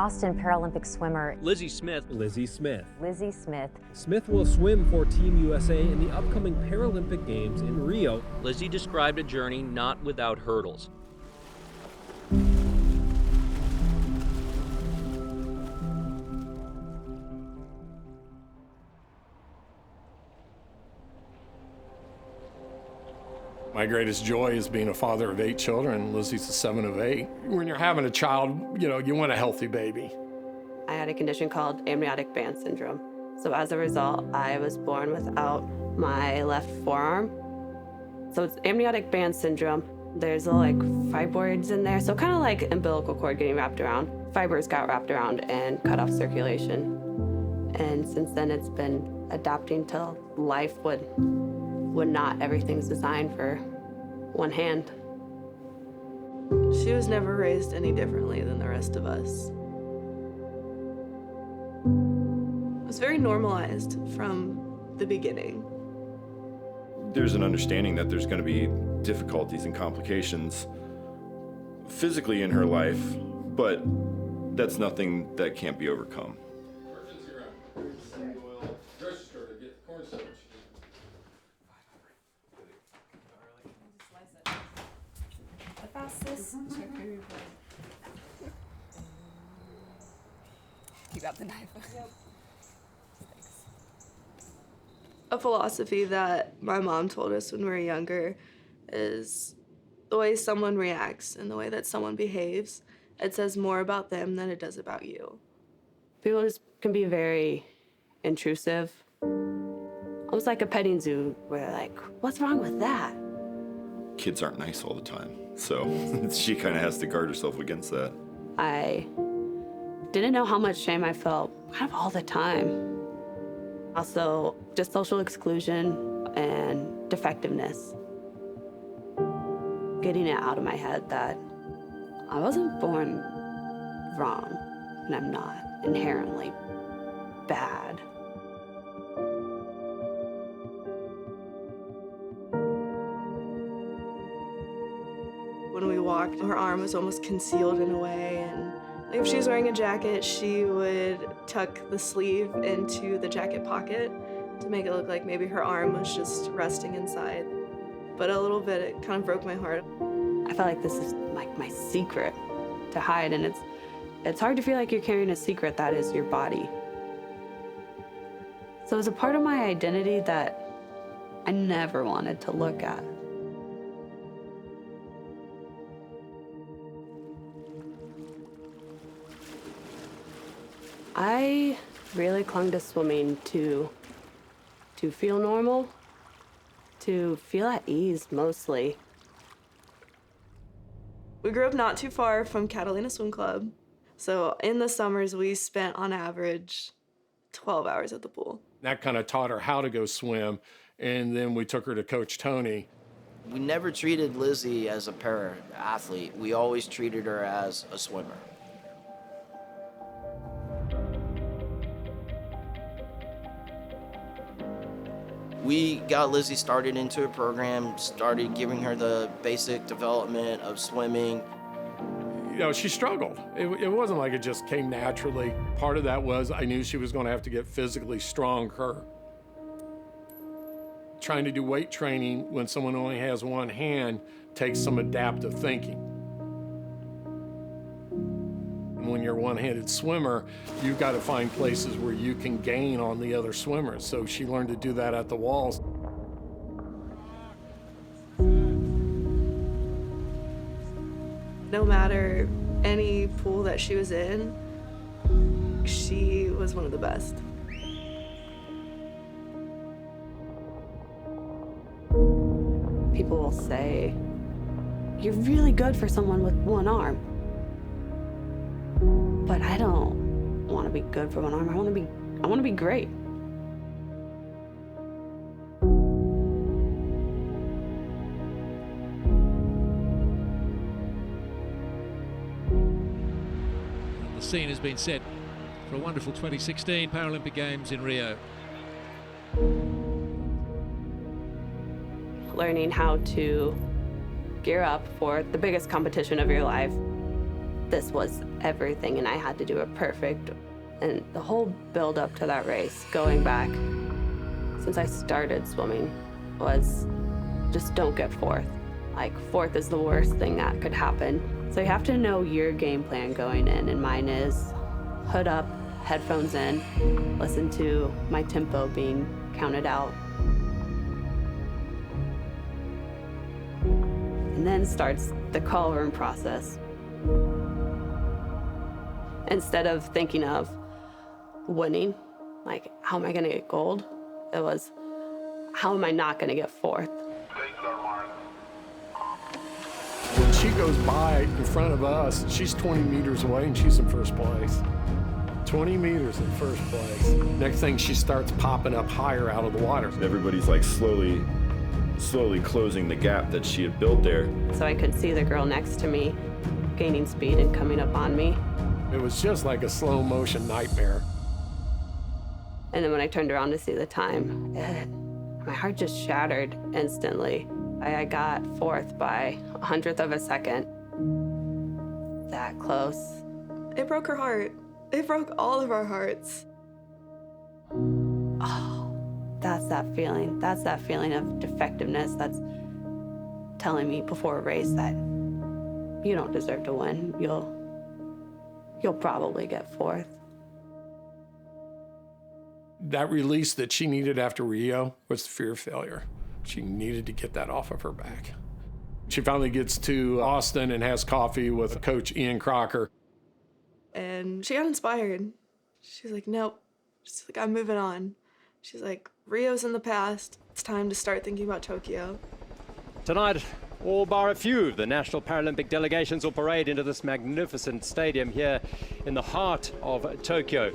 Austin Paralympic swimmer Lizzi Smith. Lizzi Smith. Lizzi Smith. Smith will swim for Team USA in the upcoming Paralympic Games in Rio. Lizzi described a journey not without hurdles. My greatest joy is being a father of 8 children. Lizzie's the 7th of 8. When you're having a child, you want a healthy baby. I had a condition called amniotic band syndrome. So as a result, I was born without my left forearm. So it's amniotic band syndrome. There's like fibroids in there. So kind of like umbilical cord getting wrapped around. Fibers got wrapped around and cut off circulation. And since then it's been adapting to life would not. Everything's designed for one hand. She was never raised any differently than the rest of us. It was very normalized from the beginning. There's an understanding that there's going to be difficulties and complications physically in her life, but that's nothing that can't be overcome. Keep out the knife. Yep. A philosophy that my mom told us when we were younger is the way someone reacts and the way that someone behaves, it says more about them than it does about you. People just can be very intrusive. Almost like a petting zoo where they're like, what's wrong with that? Kids aren't nice all the time, so she kind of has to guard herself against that. I didn't know how much shame I felt kind of all the time. Also, just social exclusion and defectiveness. Getting it out of my head that I wasn't born wrong, and I'm not inherently bad. When we walked, her arm was almost concealed in a way, and if she was wearing a jacket, she would tuck the sleeve into the jacket pocket to make it look like maybe her arm was just resting inside. But a little bit, it kind of broke my heart. I felt like this is like my secret to hide, and it's hard to feel like you're carrying a secret that is your body. So it was a part of my identity that I never wanted to look at. I really clung to swimming to feel normal, to feel at ease mostly. We grew up not too far from Catalina Swim Club. So in the summers, we spent on average 12 hours at the pool. That kind of taught her how to go swim, and then we took her to Coach Tony. We never treated Lizzie as a para-athlete. We always treated her as a swimmer. We got Lizzie started into a program, started giving her the basic development of swimming. She struggled. It wasn't like it just came naturally. Part of that was I knew she was going to have to get physically stronger. Trying to do weight training when someone only has one hand takes some adaptive thinking. When you're a one-handed swimmer, you've got to find places where you can gain on the other swimmers. So she learned to do that at the walls. No matter any pool that she was in, she was one of the best. People will say, you're really good for someone with one arm. But I don't want to be good for one arm. I want to be great. The scene has been set for a wonderful 2016 Paralympic Games in Rio. Learning how to gear up for the biggest competition of your life this was everything and I had to do it perfect. And the whole build up to that race, going back since I started swimming, was just don't get fourth. Like, fourth is the worst thing that could happen. So you have to know your game plan going in, and mine is hood up, headphones in, listen to my tempo being counted out. And then starts the call room process. Instead of thinking of winning, like, how am I gonna get gold? It was, how am I not gonna get fourth? When she goes by in front of us, she's 20 meters away and she's in first place. 20 meters in first place. Next thing, she starts popping up higher out of the water. Everybody's like slowly closing the gap that she had built there. So I could see the girl next to me gaining speed and coming up on me. It was just like a slow motion nightmare. And then when I turned around to see the time, my heart just shattered instantly. I got fourth by 100th of a second. That close. It broke her heart. It broke all of our hearts. Oh, that's that feeling. That's that feeling of defectiveness that's telling me before a race that you don't deserve to win. You'll probably get fourth. That release that she needed after Rio was the fear of failure. She needed to get that off of her back. She finally gets to Austin and has coffee with Coach Ian Crocker. And she got inspired. She's like, nope. She's like, I'm moving on. She's like, Rio's in the past. It's time to start thinking about Tokyo. Tonight, all bar a few of the National Paralympic delegations will parade into this magnificent stadium here in the heart of Tokyo.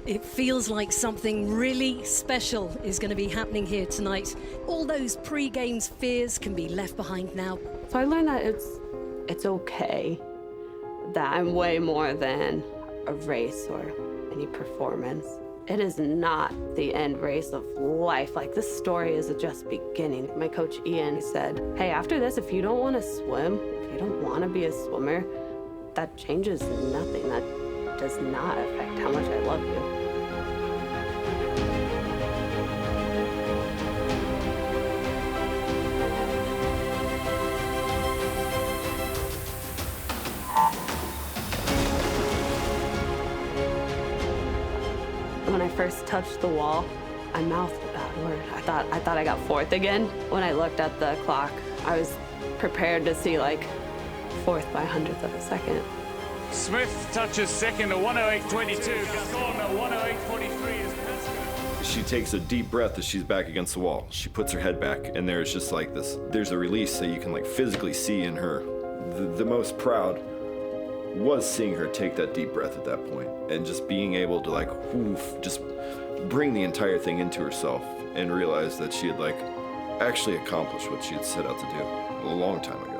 It feels like something really special is going to be happening here tonight. All those pre-games fears can be left behind now. So I learned that it's okay, that I'm way more than a race or any performance. It is not the end race of life. Like, this story is just beginning. My coach Ian said, hey, after this, if you don't want to swim, if you don't want to be a swimmer, that changes nothing. That does not affect how much I love you. When I first touched the wall, I mouthed a bad word. I thought I got fourth again. When I looked at the clock, I was prepared to see like fourth by 100th of a second. Smith touches second at 108.22. Gascon at 108.43 is best. She takes a deep breath as she's back against the wall. She puts her head back, and there's just like this, there's a release that you can like physically see in her. The most proud was seeing her take that deep breath at that point and just being able to like, just bring the entire thing into herself and realize that she had like actually accomplished what she had set out to do a long time ago.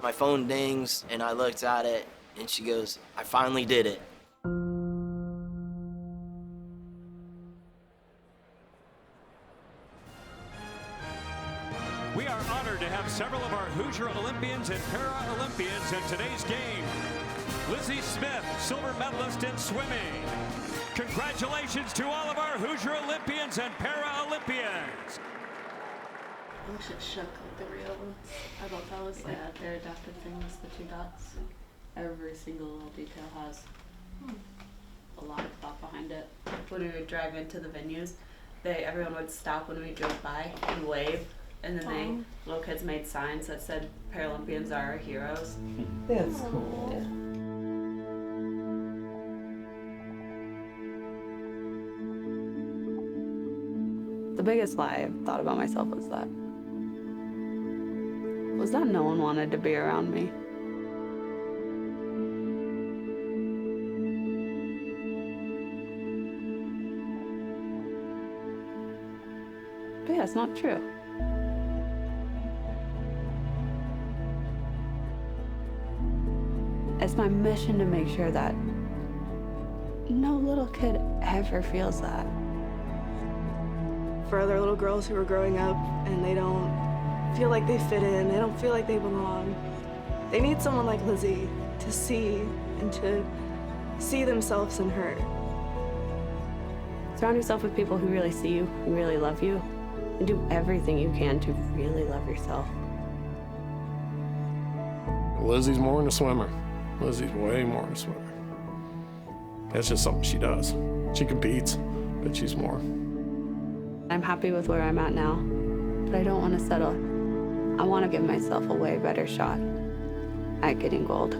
My phone dings, and I looked at it, and she goes, I finally did it. We are honored to have several of our Hoosier Olympians and Paralympians in today's game. Lizzi Smith, silver medalist in swimming. Congratulations to all of our Hoosier Olympians and Paralympians. I wish it shook like the real ones. I thought that was like their adaptive thing was the 2 dots. Every single little detail has a lot of thought behind it. When we would drive into the venues, everyone would stop when we drove by and wave, and then little kids made signs that said Paralympians are our heroes. That's cool. Yeah. The biggest lie I thought about myself was that no one wanted to be around me. But yeah, it's not true. It's my mission to make sure that no little kid ever feels that. For other little girls who are growing up and they don't feel like they fit in, they don't feel like they belong, They need someone like Lizzie to see and to see themselves in her. Surround yourself with people who really see you, who really love you, and do everything you can to really love yourself. Lizzie's more than a swimmer. Lizzie's way more than a swimmer. That's just something she does. She competes, but she's more. I'm happy with where I'm at now, but I don't want to settle. I want to give myself a way better shot at getting gold.